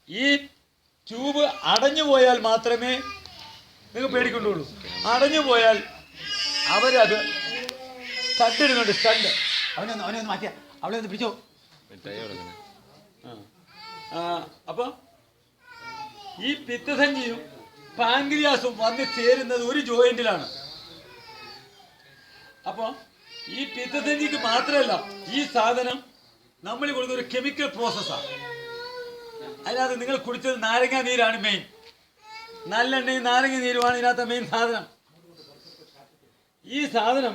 ഈ ട്യൂബ് അടഞ്ഞു പോയാൽ മാത്രമേ നിങ്ങൾ പേടിക്കൊണ്ടുള്ളൂ. അടഞ്ഞു പോയാൽ അവരത് സ്റ്റഡ് ഇടുന്നുണ്ട്. സ്റ്റഡ് അവനെ ഒന്ന് മാറ്റിയ അവളെ ഒന്ന് പിടിച്ചോ. അപ്പൊ ഈ പിത്തസഞ്ചിയും പാൻക്രിയാസും വന്ന് ചേരുന്നത് ഒരു ജോയിന്റിലാണ്. അപ്പൊ ഈ പിത്തസഞ്ചിക്ക് മാത്രമല്ല, ഈ സാധനം നമ്മൾ കൊടുക്കുന്ന ഒരു കെമിക്കൽ പ്രോസസ്സാണ്. അതിനകത്ത് നിങ്ങൾ കുടിച്ചത് നാരങ്ങ നീരാണ് മെയിൻ. നല്ലെണ്ണയും നാരങ്ങ നീരുമാണ് ഇതിനകത്ത് മെയിൻ സാധനം. ഈ സാധനം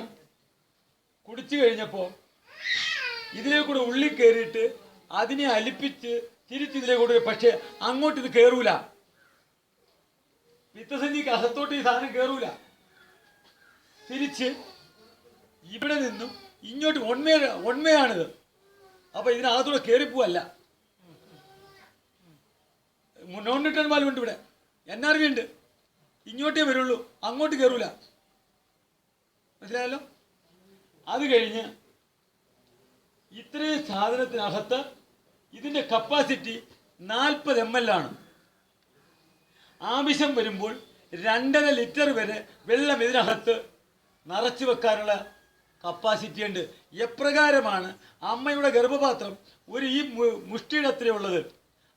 കുടിച്ചു കഴിഞ്ഞപ്പോൾ ഇതിലേ കൂടെ ഉള്ളിൽ കയറിയിട്ട് അതിനെ അലിപ്പിച്ച് തിരിച്ചിതിലേ കൂടെ, പക്ഷെ അങ്ങോട്ട് ഇത് കയറൂല. പിത്തസഞ്ചിക്ക് അകത്തോട്ട് ഈ സാധനം കയറൂല. തിരിച്ച് ഇവിടെ നിന്നും ഇങ്ങോട്ട് ഒൺമയാണിത്. അപ്പൊ ഇതിനകത്തൂടെ കയറിപ്പോവല്ല. നോൺ റിട്ടേൺ വാൽവ് ഉണ്ട് ഇവിടെ, NRV ഉണ്ട്. ഇങ്ങോട്ടേ വരുള്ളൂ, അങ്ങോട്ട് കയറൂല. മനസ്സിലായല്ലോ? അത് കഴിഞ്ഞ് ഇത്രയും സാധനത്തിനകത്ത് ഇതിന്റെ കപ്പാസിറ്റി 40 ml ആണ്. ആവശ്യം വരുമ്പോൾ 2.5 ലിറ്റർ വരെ വെള്ളം ഇതിനകത്ത് നിറച്ചു വെക്കാനുള്ള കപ്പാസിറ്റി ഉണ്ട്. എപ്രകാരമാണ് അമ്മയുടെ ഗർഭപാത്രം ഒരു ഈ മുഷ്ടിയുടെ അത്രയുള്ളത്,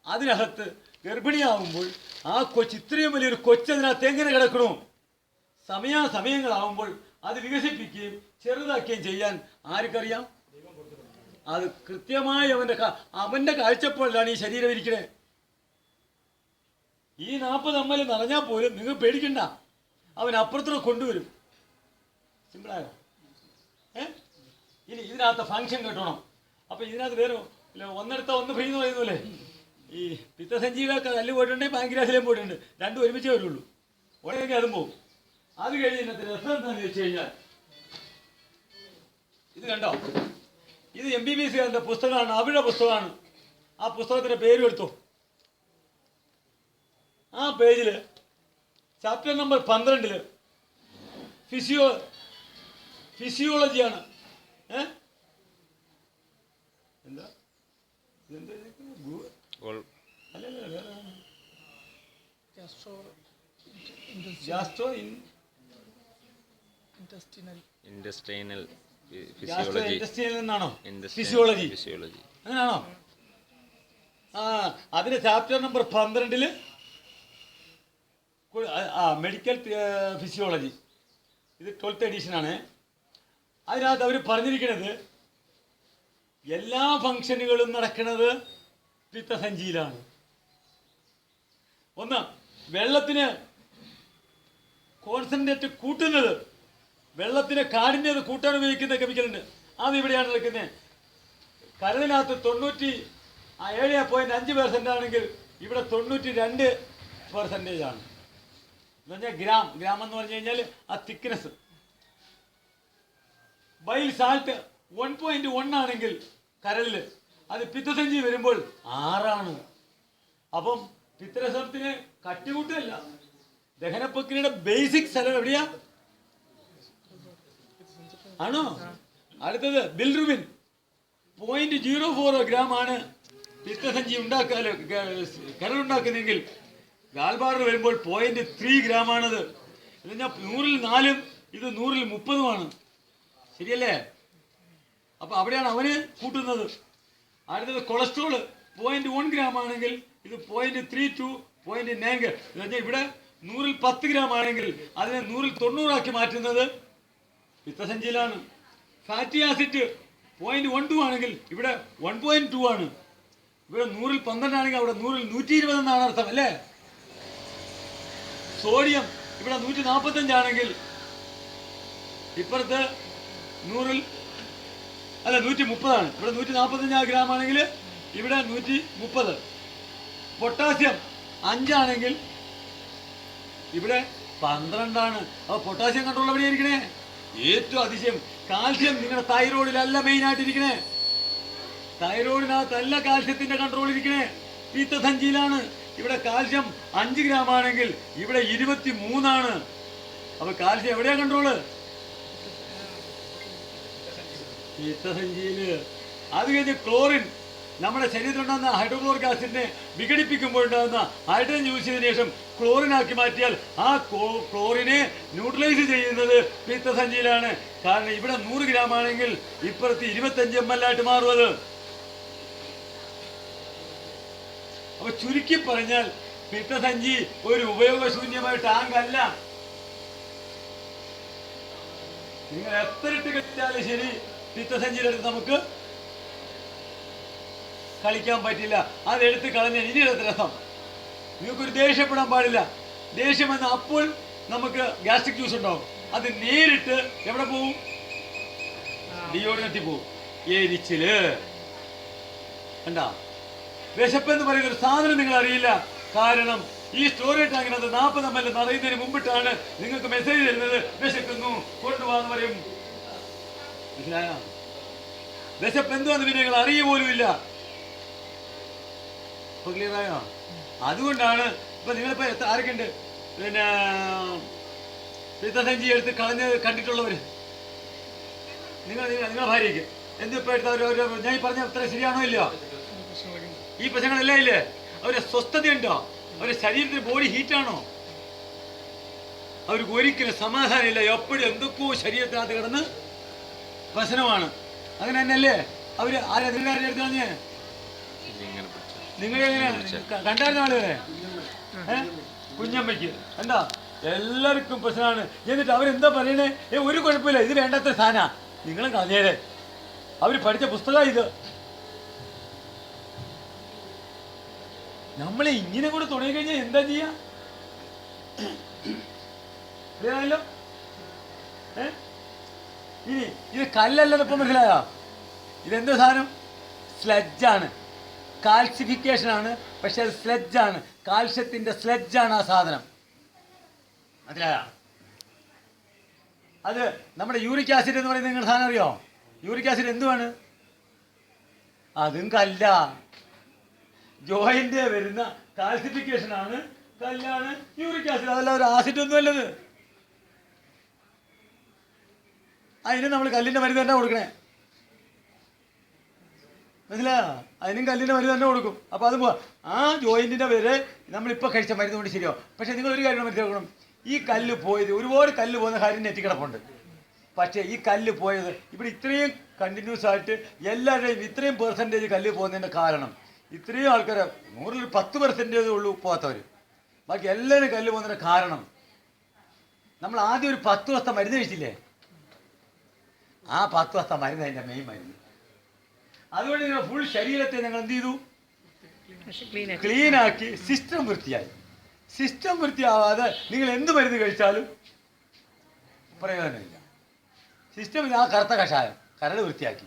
അതിനകത്ത് ഗർഭിണിയാവുമ്പോൾ ആ കൊച്ച് ഇത്രയും വലിയൊരു കൊച്ചതിനകത്ത് എങ്ങനെ കിടക്കണോ, സമയങ്ങളാവുമ്പോൾ അത് വികസിപ്പിക്കുകയും ചെറുതാക്കുകയും ചെയ്യാൻ ആർക്കറിയാം? അത് കൃത്യമായി അവന്റെ കാഴ്ചപ്പാടിലാണ് ഈ ശരീരം ഇരിക്കണേ. ഈ 40 ml നിറഞ്ഞാൽ പോലും നിങ്ങൾ പേടിക്കണ്ട, അവൻ അപ്പുറത്തൂടെ കൊണ്ടുവരും. സിമ്പിളായോ? ഇനി ഇതിനകത്ത് ഫങ്ഷൻ കേട്ടോണം. അപ്പൊ ഇതിനകത്ത് വേറെ ഒന്നെടുത്ത ഒന്ന് ഫ്രീ എന്ന് പറയുന്നല്ലേ. ഈ പിത്തസഞ്ചിയിലൊക്കെ കല്ല് പോയിട്ടുണ്ടെങ്കിൽ പാൻക്രിയാസിലേയും പോയിട്ടുണ്ട്. രണ്ടും ഒരുമിച്ചേ വരുള്ളൂ. ഉടനെ അതും പോകും. അത് കഴിഞ്ഞ് ഇന്നത്തെ രസം എന്താണെന്ന് വെച്ച് കഴിഞ്ഞാൽ, ഇത് കണ്ടോ, ഇത് MBBS കാരന്റെ പുസ്തകമാണ്, അവരുടെ പുസ്തകമാണ്. ആ പുസ്തകത്തിന്റെ പേരും എടുത്തോ. ആ പേജില് ചാപ്റ്റർ നമ്പർ 12 ഫിസിയോളജിയാണ്. എന്താ ഇൻഡസ്ട്രിയൽ എന്നാണോ? ഫിസിയോളജി അങ്ങനെയാണോ? അതിന്റെ ചാപ്റ്റർ നമ്പർ 12 മെഡിക്കൽ ഫിസിയോളജി. ഇത് 12th എഡിഷനാണ്. അതിനകത്ത് അവർ പറഞ്ഞിരിക്കുന്നത് എല്ലാ ഫംഗ്ഷനുകളും നടക്കുന്നത് പിത്തസഞ്ചിയിലാണ്. ഒന്ന്, വെള്ളത്തിന് കോൺസെൻട്രേറ്റ് കൂട്ടുന്നത്, വെള്ളത്തിന് കാഠിന്യത കൂട്ടാൻ ഉപയോഗിക്കുന്ന കെമിക്കലുണ്ട്. അത് ഇവിടെയാണ് നടക്കുന്നത്. കരളിനകത്ത് 97.5% ആണെങ്കിൽ ഇവിടെ 92% ആണ്. എന്ന് പറഞ്ഞാൽ ഗ്രാം എന്ന് പറഞ്ഞു കഴിഞ്ഞാൽ ആ തിക്നെസ്. ബൈൽ സാൾട്ട് 1.1 ആണെങ്കിൽ കരളില്, അത് പിത്തസഞ്ചി വരുമ്പോൾ 6 ആണ്. അപ്പം പിത്തരസത്തിന് കട്ടികൂട്ടല്ല. ദഹനപ്രക്രിയയുടെ ബേസിക് സ്ഥലം എവിടെയാ ആണോ? അടുത്തത് ബിൽറുബിൻ 0.04 ഗ്രാം ആണ് പിത്തസഞ്ചി കരളുണ്ടാക്കുന്നെങ്കിൽ ഗാൽബാർഡർ വരുമ്പോൾ 0.3 ഗ്രാം ആണത്. എന്ന് പറഞ്ഞാൽ 100-ൽ 4-ഉം ഇത് 100-ൽ 30-ഉമാണ്. ശരിയല്ലേ? അപ്പൊ അവിടെയാണ് അവന് കൂട്ടുന്നത്. അടുത്തത് കൊളസ്ട്രോള് 0.1 ഗ്രാം ആണെങ്കിൽ ഇത് 0.32, 0.9. എന്ന് പറഞ്ഞാൽ ഇവിടെ 100-ൽ 10 ഗ്രാം ആണെങ്കിൽ അതിനെ 100-ൽ 90 ആക്കി മാറ്റുന്നത് പിത്തസഞ്ചിയിലാണ്. ഫാറ്റി ആസിഡ് 0.12 ആണെങ്കിൽ ഇവിടെ 1.2 ആണ്. ഇവിടെ 100-ൽ 12 ആണെങ്കിൽ അവിടെ 100-ൽ 120 എന്നാണ് അർത്ഥം, അല്ലേ? സോഡിയം ഇവിടെ 145 ആണെങ്കിൽ ഇപ്പുറത്ത് 100-ൽ 130 ആണ്. ഇവിടെ 145 ഗ്രാം ആണെങ്കിൽ ഇവിടെ 130. പൊട്ടാസ്യം 5 ആണെങ്കിൽ ഇവിടെ 12 ആണ്. അപ്പോൾ പൊട്ടാസ്യം കൺട്രോൾ എവിടെ ഇരിക്കണേ? ഏറ്റവും അതിശയം, കാൽസ്യം നിങ്ങളുടെ തൈറോയിഡിലല്ല മെയിൻ ആയിട്ടിരിക്കണേ. തൈറോയിഡിനകത്തല്ല കാൽസ്യത്തിന്റെ കൺട്രോൾ ഇരിക്കണേ, പിത്തസഞ്ചിയിലാണ്. ഇവിടെ കാൽസ്യം 5 ഗ്രാം ആണെങ്കിൽ ഇവിടെ 23 ആണ്. അപ്പൊ കാൽസ്യം എവിടെയാ കൺട്രോള്? പിത്തസഞ്ചിയില് അത് കഴിഞ്ഞ് ക്ലോറിൻ, നമ്മുടെ ശരീരത്തിലുണ്ടാകുന്ന ഹൈഡ്രോക്ലോറിക് ആസിഡിനെ വിഘടിപ്പിക്കുമ്പോഴുണ്ടാകുന്ന ഹൈഡ്രജൻ യൂസ് ചെയ്തതിനു ശേഷം ക്ലോറിനാക്കി മാറ്റിയാൽ ആ ക്ലോറിനെ ന്യൂട്രലൈസ് ചെയ്യുന്നത് പിത്തസഞ്ചിയിലാണ്. കാരണം ഇവിടെ 100 ഗ്രാം ആണെങ്കിൽ ഇപ്പുറത്ത് 25 ml ആയിട്ട് മാറും അത്. അപ്പൊ ചുരുക്കി പറഞ്ഞാൽ പിത്തസഞ്ചി ഒരു ഉപയോഗശൂന്യമായ ടാങ്ക് അല്ല. നിങ്ങൾ എത്ര ഇട്ട് കളിച്ചാലും ശരി, പിത്തസഞ്ചിയിലെടുത്ത് നമുക്ക് കളിക്കാൻ പറ്റില്ല. അതെടുത്ത് കളഞ്ഞ ഇനിയെടുത്ത രസം. നിങ്ങൾക്കൊരു ദേഷ്യപ്പെടാൻ പാടില്ല. ദേഷ്യം വന്ന അപ്പോൾ നമുക്ക് ഗ്യാസ്ട്രിക് ജ്യൂസ് ഉണ്ടാവും. അത് നേരിട്ട് എവിടെ പോവും? ഡിയോഡിനത്തിൽ പോവും. എരിച്ചില് കണ്ടാ. വിശപ്പെന്ന് പറയുന്ന ഒരു സാധനം നിങ്ങൾ അറിയില്ല. കാരണം ഈ സ്റ്റോറേജ് ടാങ്കിനകത്ത് 40 ml നിറയുന്നതിന് മുമ്പിട്ടാണ് നിങ്ങൾക്ക് മെസ്സേജ് തരുന്നത്, വിശക്കുന്നു കൊണ്ടുപോകാന്ന് പറയും. മനസ്സിലായോ? വിശപ്പ് എന്തുവാന്ന് പിന്നെ നിങ്ങൾ അറിയ പോലും ഇല്ല. ഇപ്പൊ ക്ലിയറായോ? അതുകൊണ്ടാണ് ഇപ്പൊ നിങ്ങളിപ്പോ ആരൊക്കെ ഉണ്ട് പിന്നെ പിത്തസഞ്ചി എടുത്ത് കളഞ്ഞ് കണ്ടിട്ടുള്ളവര്? നിങ്ങളുടെ ഭാര്യയ്ക്ക് എന്തിപ്പോ എടുത്ത ഞാൻ ഈ പറഞ്ഞ അത്ര ശരിയാണോ ഇല്ലയോ? ഈ പ്രശ്നങ്ങളെല്ലാം ഇല്ലേ? അവരെ സ്വസ്ഥതയുണ്ടോ? അവരുടെ ശരീരത്തിന് ബോഡി ഹീറ്റാണോ? അവർക്ക് ഒരിക്കലും സമാധാനം ഇല്ല. എപ്പോഴും എന്തൊക്കെയോ ശരീരത്തിനകത്ത് കിടന്ന് പ്രശ്നമാണ്. അങ്ങനെ തന്നെയല്ലേ അവര് ആരെതിരെ എടുത്ത് കളഞ്ഞ്? നിങ്ങളെങ്ങനെ കണ്ടായിരുന്ന ആളുകളെ കുഞ്ഞമ്മയ്ക്ക് എന്താ എല്ലാവർക്കും പ്രശ്നമാണ്. എന്നിട്ട് അവരെന്താ പറയണേ? ഒരു കുഴപ്പമില്ല, ഇത് വേണ്ടാത്ത സാധന, നിങ്ങളും കളഞ്ഞേരെ. അവര് പഠിച്ച പുസ്തകം ഇത്. നമ്മളെ ഇങ്ങനെ കൂടെ തുടങ്ങി കഴിഞ്ഞാൽ എന്താ ചെയ്യാ? അറിയാമല്ലോ. ഇനി ഇത് കല്ലല്ലെന്ന് ഇപ്പം മനസ്സിലായോ? ഇതെന്താ സാധനം? സ്ലഡ്ജാണ്, കാൽസിഫിക്കേഷൻ ആണ്. പക്ഷെ അത് സ്ലഡ്ജാണ്, കാൽസ്യത്തിന്റെ സ്ലഡ്ജാണ് ആ സാധനം. മനസ്സിലായോ? അത് നമ്മുടെ യൂറിക് ആസിഡ് എന്ന് പറയുന്നത് നിങ്ങളുടെ സാധനം അറിയോ? യൂറിക് ആസിഡ് എന്തുവാണ്? അതും കല്ല. ജോയിന്റ് വരുന്ന കാൽസിഫിക്കേഷൻ ആണ്, കല്ലാണ് യൂറിക് ആസിഡ്. അതല്ല ഒരു ആസിഡ് ഒന്നും അല്ലത്. അതിന് നമ്മൾ കല്ലിന്റെ മരുന്ന് തന്നെ കൊടുക്കണേ. മനസ്സിലായോ? അതിനും കല്ലിന്റെ മരുന്ന് തന്നെ കൊടുക്കും. അപ്പൊ അത് ആ ജോയിന്റിന്റെ പേര് നമ്മളിപ്പോൾ കഴിച്ച മരുന്ന് കൊണ്ട് ശരിയോ? പക്ഷെ നിങ്ങൾ ഒരു കാര്യം മനസ്സിലാക്കണം, ഈ കല്ല് പോയത്, ഒരുപാട് കല്ല് പോകുന്ന കാര്യം നെറ്റിക്കിടപ്പുണ്ട്. പക്ഷേ ഈ കല്ല് പോയത് ഇവിടെ ഇത്രയും കണ്ടിന്യൂസ് ആയിട്ട് എല്ലാവരുടെയും ഇത്രയും പെർസെൻറ്റേജ് കല്ല് പോകുന്നതിൻ്റെ കാരണം ഇത്രയും ആൾക്കാർ 100-ൽ 10% ഉള്ളൂ പോകാത്തവർ. ബാക്കി എല്ലാവരും കല്ല് പോകുന്നതിൻ്റെ കാരണം നമ്മൾ ആദ്യം ഒരു 10 ദിവസത്തെ മരുന്ന് കഴിച്ചില്ലേ? ആ 10 ദിവസത്തെ മരുന്ന് അതിൻ്റെ മെയിൻ മരുന്ന്. അതുകൊണ്ട് നിങ്ങൾ ഫുൾ ശരീരത്തെ ഞങ്ങൾ എന്ത് ചെയ്തു? ക്ലീനാക്കി. സിസ്റ്റം വൃത്തിയായി. സിസ്റ്റം വൃത്തിയാവാതെ നിങ്ങൾ എന്ത് മരുന്ന് കഴിച്ചാലും പ്രയോജനമില്ല. സിസ്റ്റം ആ കറുത്ത കഷായം കരൾ വൃത്തിയാക്കി.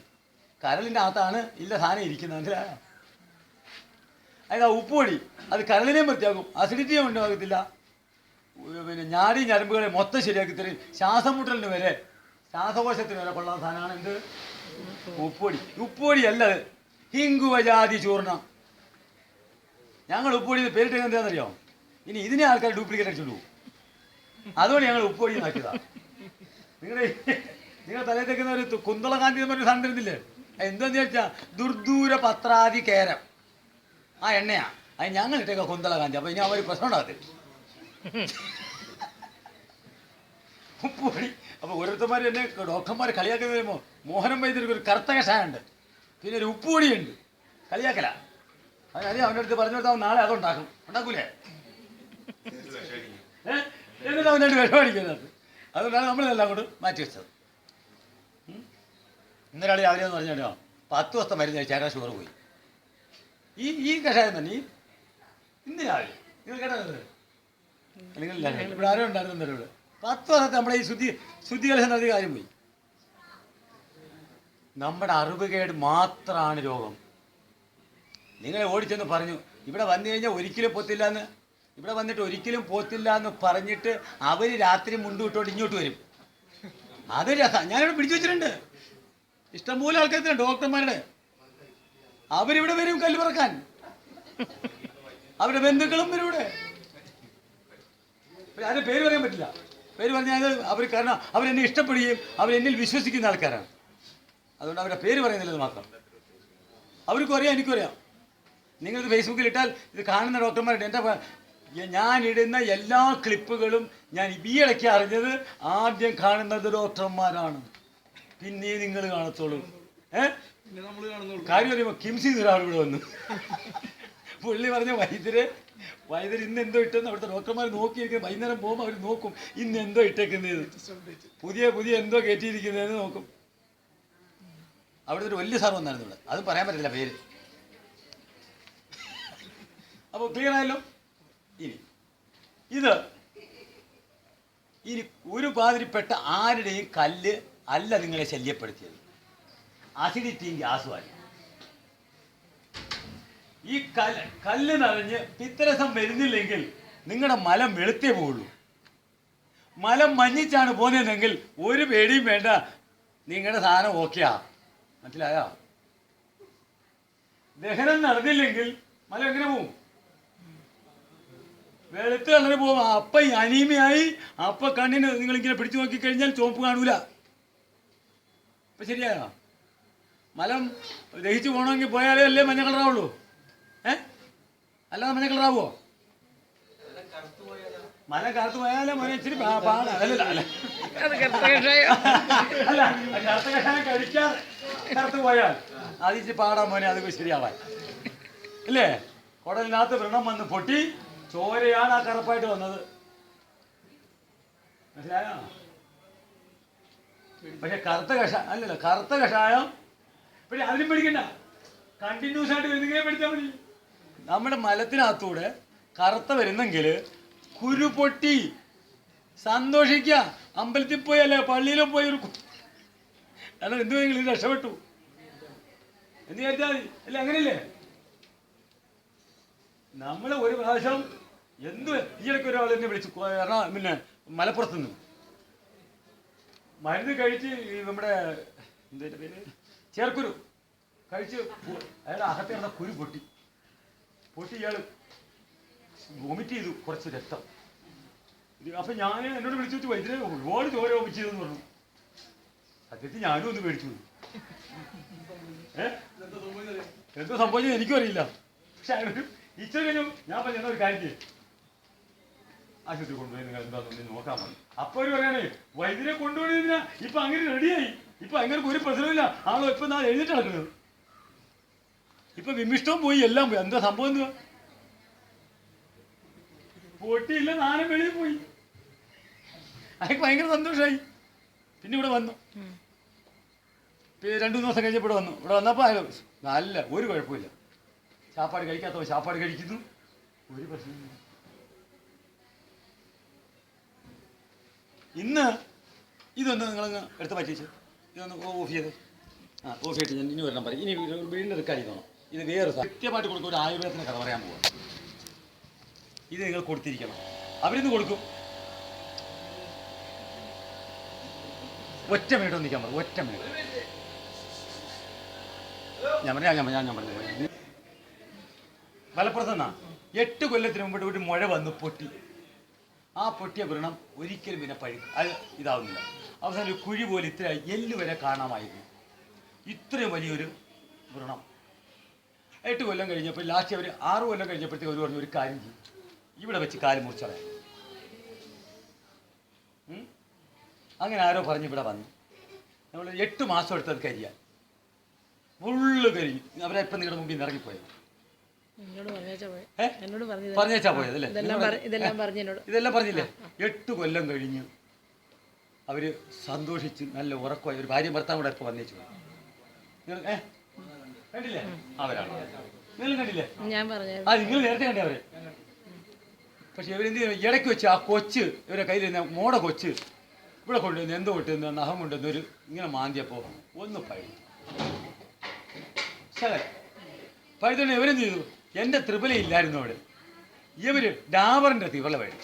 കരളിൻ്റെ അകത്താണ് ഇല്ല സാധനം ഇരിക്കുന്നത്. മനസ്സിലായോ? അതിന് ഉപ്പുപൊടി അത് കരളിനെയും വൃത്തിയാക്കും, അസിഡിറ്റിയും ഉണ്ടാകത്തില്ല, പിന്നെ ഞാടി ഞരമ്പുകളെ മൊത്തം ശരിയാക്കി തരും. ശ്വാസം മുട്ടലിന് വരെ, ശ്വാസകോശത്തിന് വരെ കൊള്ളാൻ സാധനമാണ് എന്ത്? ഉപ്പുപൊടി. ഉപ്പുപൊടി അല്ലത്, ഹിങ്കുവജാതി ചൂർണം. ഞങ്ങൾ ഉപ്പുപൊടി പേരിട്ട് എന്താണെന്നറിയോ? ഇനി ഇതിനെ ആൾക്കാർ ഡ്യൂപ്ലിക്കേറ്റ് അടിച്ചോണ്ട് പോകും. അതുകൊണ്ട് ഞങ്ങൾ ഉപ്പുപൊടി നാക്കിയതാണ്. നിങ്ങൾ തലയിൽ തേക്കുന്ന ഒരു കുന്തളകാന്തി എന്ന് പറഞ്ഞ സാധനം തരുന്നില്ലേ? എന്താന്ന് ചോദിച്ചാൽ ദുർദൂര പത്രാതി കേരം, ആ എണ്ണയാ. അത് ഞങ്ങൾ ഇട്ടേക്ക കുന്തളകാന്തി. അപ്പൊ ഇനി അവർ പ്രശ്നം ഉണ്ടാകത്തില്ല. ഉപ്പുപൊടി. അപ്പൊ ഓരോരുത്തന്മാർ എന്നെ ഡോക്ടർമാർ കളിയാക്കുന്ന വരുമ്പോൾ മോഹനം വൈദ്യർക്ക് ഒരു കറുത്ത കഷായുണ്ട്, പിന്നെ ഒരു ഉപ്പുപൊടിയുണ്ട്. കളിയാക്കല. അതിനറിയാം. അവൻ്റെ അടുത്ത് പറഞ്ഞു കൊടുത്താൽ നാളെ അതുണ്ടാക്കും. ഉണ്ടാക്കൂലേ? എന്നിട്ട് അവനായിട്ട് വിഷമടിക്കുന്നത്. അതുകൊണ്ടാണ് നമ്മളിതെല്ലാം കൂടെ മാറ്റി വെച്ചത്. ഇന്നൊരാൾ രാവിലെ എന്ന് പറഞ്ഞോ 10 ദിവസത്തെ മരുന്ന് കഴിച്ചാൽ ഷുഗർ പോയി. ഈ കഷായം തന്നെ ഇന്ന് രാവിലെ നിങ്ങൾ കേട്ടത്? നിങ്ങളില്ല, ഇവിടെ ആരും ഉണ്ടായിരുന്നു ഇവിടെ. 10 ദിവസത്തെ നമ്മുടെ ഈ ശുദ്ധികലശം നടത്തിയ കാര്യം പോയി. നമ്മുടെ അറിവുകേട് മാത്രമാണ് രോഗം. നിങ്ങളെ ഓടിച്ചെന്ന് പറഞ്ഞു ഇവിടെ വന്നു കഴിഞ്ഞാൽ ഒരിക്കലും പോത്തില്ല എന്ന്. ഇവിടെ വന്നിട്ട് ഒരിക്കലും പോത്തില്ല എന്ന് പറഞ്ഞിട്ട് അവർ രാത്രി മുണ്ട് വിട്ടോണ്ട് ഇങ്ങോട്ട് വരും. അത് രസം. ഞാനിവിടെ പിടിച്ചു വെച്ചിട്ടുണ്ട്. ഇഷ്ടംപോലെ ആൾക്കാർ ഡോക്ടർമാരുടെ. അവരിവിടെ വരും കല്ല് പറക്കാൻ. അവരുടെ ബന്ധുക്കളും വരും ഇവിടെ. അതിന്റെ പേര് പറയാൻ പറ്റില്ല. പേര് പറഞ്ഞാൽ അവർ കാരണം അവരെന്നെ ഇഷ്ടപ്പെടുകയും അവരെന്നിൽ വിശ്വസിക്കുന്ന ആൾക്കാരാണ്. അതുകൊണ്ട് അവരുടെ പേര് പറയുന്നില്ലെന്ന് മാത്രം. അവർക്കും അറിയാം, എനിക്കും അറിയാം. നിങ്ങളിത് ഫേസ്ബുക്കിൽ ഇട്ടാൽ ഇത് കാണുന്ന ഡോക്ടർമാരുണ്ട്. ഞാനിടുന്ന എല്ലാ ക്ലിപ്പുകളും ഞാൻ ഈ ഇടയ്ക്ക് അറിഞ്ഞത് ആദ്യം കാണുന്നത് ഡോക്ടർമാരാണ്, പിന്നെ നിങ്ങൾ കാണത്തുള്ളൂ. കാര്യം അറിയുമ്പോൾ കിംസിൽ നിന്ന് ഒരാൾ ഇവിടെ വന്നു. പുള്ളി പറഞ്ഞ വൈദ്യർ ഇന്ന് എന്തോ ഇട്ടെന്ന് അവിടുത്തെ ഡോക്ടർമാർ നോക്കിയിരിക്കുന്നത്. വൈകുന്നേരം പോകുമ്പോൾ അവർ നോക്കും ഇന്ന് എന്തോ ഇട്ടേക്കുന്നത്, പുതിയ എന്തോ കയറ്റിയിരിക്കുന്നതെന്ന് നോക്കും. അവിടുത്തെ ഒരു വലിയ സാർ വന്നായിരുന്നു ഇവിടെ, അതും പറയാൻ പറ്റില്ല പേര്. അപ്പോൾ ക്ലിയർ ആയല്ലോ. ഇനി ഒരു മാതിരിപ്പെട്ട ആരുടെയും കല്ല് അല്ല നിങ്ങളെ ശല്യപ്പെടുത്തിയത്, അസിഡിറ്റിയും ഗ്യാസുമാണ്. ഈ കല്ല് നിറഞ്ഞ് പിത്തരസം വരുന്നില്ലെങ്കിൽ നിങ്ങളുടെ മലം വെളുത്തേ പോവുള്ളൂ. മലം മഞ്ഞിച്ചാണ് പോകുന്നതെങ്കിൽ ഒരു പേടിയും വേണ്ട, നിങ്ങളുടെ സാധനം ഓക്കെയാ. മനസ്സിലായോ? ദഹനം നടന്നില്ലെങ്കിൽ മലം എങ്ങനെ പോവും? വെളുത്ത് കളറ് പോകും. അപ്പ അനീമയായി അപ്പ കണ്ണിന് നിങ്ങളിങ്ങനെ പിടിച്ചു നോക്കിക്കഴിഞ്ഞാൽ ചുവപ്പ് കാണൂല. അപ്പൊ ശരിയായോ? മലം ദഹിച്ചു പോകണമെങ്കിൽ പോയാലേ അല്ലേ മഞ്ഞ കളറാവുള്ളൂ. അല്ലാതെ മഞ്ഞ കളറാവോ? മലം കറുത്ത് പോയാലേ മോനെ ഇച്ചിരി പാടാ. അല്ല കറുത്ത കഷായം കഴിക്കാതെ കറുത്ത് പോയാൽ അത് ഇച്ചിരി പാടാ മോനെ, അത് ശരിയാവാൻ അല്ലേ? കുടലിനകത്ത് വ്രണം വന്ന് പൊട്ടി ചോരയാണ് ആ കറുപ്പായിട്ട് വന്നത്. മനസ്സിലായോ? പക്ഷെ കറുത്ത കഷായം പിന്നെ അതിനും പിടിക്കണ്ട, കണ്ടിന്യൂസ് ആയിട്ട് വരുന്നെങ്കിലേ പഠിച്ചാൽ മതി. നമ്മുടെ മലത്തിനകത്തൂടെ കറുത്ത വരുന്നെങ്കിൽ കുരു പൊട്ടി സന്തോഷിക്കുക. അമ്പലത്തിൽ പോയി അല്ലേ പള്ളിയിലോ പോയി ഒരു കാരണം എന്തുവെങ്കിലും ഇത് രക്ഷപ്പെട്ടു എന്ന് വിചാരിച്ചാൽ മതി. അല്ലേ? അങ്ങനെയല്ലേ? നമ്മൾ ഒരു പ്രാവശ്യം ഈയിടയ്ക്ക് ഒരാൾ എന്നെ വിളിച്ചു, പിന്നെ മലപ്പുറത്ത് നിന്ന് മരുന്ന് കഴിച്ച് നമ്മുടെ എന്താ പേര് ചേർക്കുരു കഴിച്ച് അയാളുടെ അകത്ത് കിടന്ന കുരു പൊട്ടി ഇയാൾ വൊമിറ്റ് ചെയ്തു കുറച്ച് രക്തം. അപ്പം ഞാൻ എന്നോട് വിളിച്ചു വെച്ചു വൈദ്യുതി ഒരുപാട് ചോര വൊമിറ്റ് ചെയ്തെന്ന് പറഞ്ഞു. സത്യത്തിൽ ഞാനും ഒന്ന് മേടിച്ചു. എന്തോ സംഭവിച്ചത് എനിക്കും അറിയില്ല. പക്ഷെ അയാളൊരു ഇച്ചിരി കഴിഞ്ഞു ഞാൻ പറഞ്ഞു എന്നാ ഒരു കാര്യം ചെയ്യും, ആശുപത്രി കൊണ്ടുപോയി നിങ്ങൾ എന്താണെന്ന് നോക്കാൻ മതി. അപ്പോൾ ഒരു പറയാനേ വൈദ്യുതിനെ കൊണ്ടുപോയിരുന്ന ഇപ്പൊ അങ്ങനെ റെഡിയായി. ഇപ്പൊ അങ്ങനെ ഒരു പ്രശ്നമില്ല. ആളോ ഇപ്പൊ നാളെ എഴുതിട്ട് നടക്കുന്നത്. ഇപ്പൊ വിമിഷ്ടവും പോയി, എല്ലാം പോയി. എന്താ സംഭവം? എന്തുവാ? പൊട്ടിയില്ല, നാണം വെളിയിൽ പോയി. അയാൾക്ക് ഭയങ്കര സന്തോഷമായി. പിന്നെ ഇവിടെ വന്നു, 2-3 ദിവസം കഴിഞ്ഞപ്പോൾ വന്നു. ഇവിടെ വന്നപ്പോൾ അയാൾ നല്ല ഒരു കുഴപ്പമില്ല. ചാപ്പാട് കഴിക്കാത്തവ ചാപ്പാട് കഴിക്കുന്നു, ഒരു പ്രശ്നമില്ല. ഇന്ന് ഇതൊന്ന് നിങ്ങളങ്ങ് എടുത്ത് പറ്റിച്ച് ഇതൊന്ന് ഓഫ് ചെയ്ത് ഓഫ് ചെയ്തിട്ട് ഞാൻ ഇനി വരണം പറയും. ഇനി വീണ്ടും റെക്കോർഡ് ചെയ്തോണം. ഇത് വേറെ കൃത്യമായിട്ട് കൊടുക്കും. ഒരു ആയുർവേദത്തിന് കഥ പറയാൻ പോവാം. ഇത് നിങ്ങൾ കൊടുത്തിരിക്കണം. അവരിന്ന് കൊടുക്കും. ഒറ്റ മിനിറ്റ് നിൽക്കാൻ പറയും. ഒറ്റ മിനിറ്റ് ഞാൻ പറഞ്ഞു. മലപ്പുറത്ത് നിന്നാ 8 കൊല്ലത്തിന് മുമ്പിട്ട് ഒരു മുഴ വന്ന് പൊട്ടി. ആ പൊട്ടിയ വ്രണം ഒരിക്കലും പിന്നെ അത് ഇതാവുന്നില്ല. അവസാനം ഒരു കുഴി പോലെ ഇത്ര എല്ല് വരെ കാണാമായിരുന്നു. ഇത്രയും വലിയൊരു വ്രണം 8 കൊല്ലം കഴിഞ്ഞപ്പോൾ ലാസ്റ്റ് അവർ 6 കൊല്ലം കഴിഞ്ഞപ്പോഴത്തേക്ക് അവർ പറഞ്ഞു ഒരു കാര്യം ചെയ്യും, ഇവിടെ വെച്ച് കാല് മുറിച്ചളയാം. അങ്ങനെ ആരോ പറഞ്ഞ് ഇവിടെ വന്നു. നമ്മൾ 8 മാസം എടുത്തത് കരിയാൻ ഫുള്ള് കരിഞ്ഞു. അവരെ ഇപ്പം നിങ്ങളുടെ മുമ്പിൽ നിന്ന് ഇറങ്ങിപ്പോയത്. പറഞ്ഞേച്ചാ പോയത് അല്ലേ? ഇതെല്ലാം പറഞ്ഞില്ലേ? 8 കൊല്ലം കഴിഞ്ഞ് അവര് സന്തോഷിച്ച് നല്ല ഉറക്കമായി. ഒരു ഭാര്യ ഭർത്താവ് കൂടെ ഇപ്പൊ വന്നേച്ചു. കണ്ടില്ലേ? അവരാണ്. നിങ്ങൾ കണ്ടില്ലേ? നിങ്ങൾ നേരത്തെ കണ്ടേ അവരെ. പക്ഷെ ഇവരെന്ത് ഇടയ്ക്ക് വെച്ച് ആ കൊച്ച് ഇവരെ കയ്യിൽ മോട കൊച്ച് ഇവിടെ കൊണ്ടുവന്ന് എന്തോ കൊണ്ടുവന്ന് നഖം കൊണ്ടുവന്ന് ഒരു ഇങ്ങനെ മാന്തിയപ്പോ ഒന്ന് പഴുത്തു. പഴുത്തോണ്ട് ഇവരെന്ത് ചെയ്തു? എൻ്റെ ത്രിപല ഇല്ലായിരുന്നു അവിടെ. ഇവര് ഡാബറിൻ്റെ തിവള മേടിച്ചു.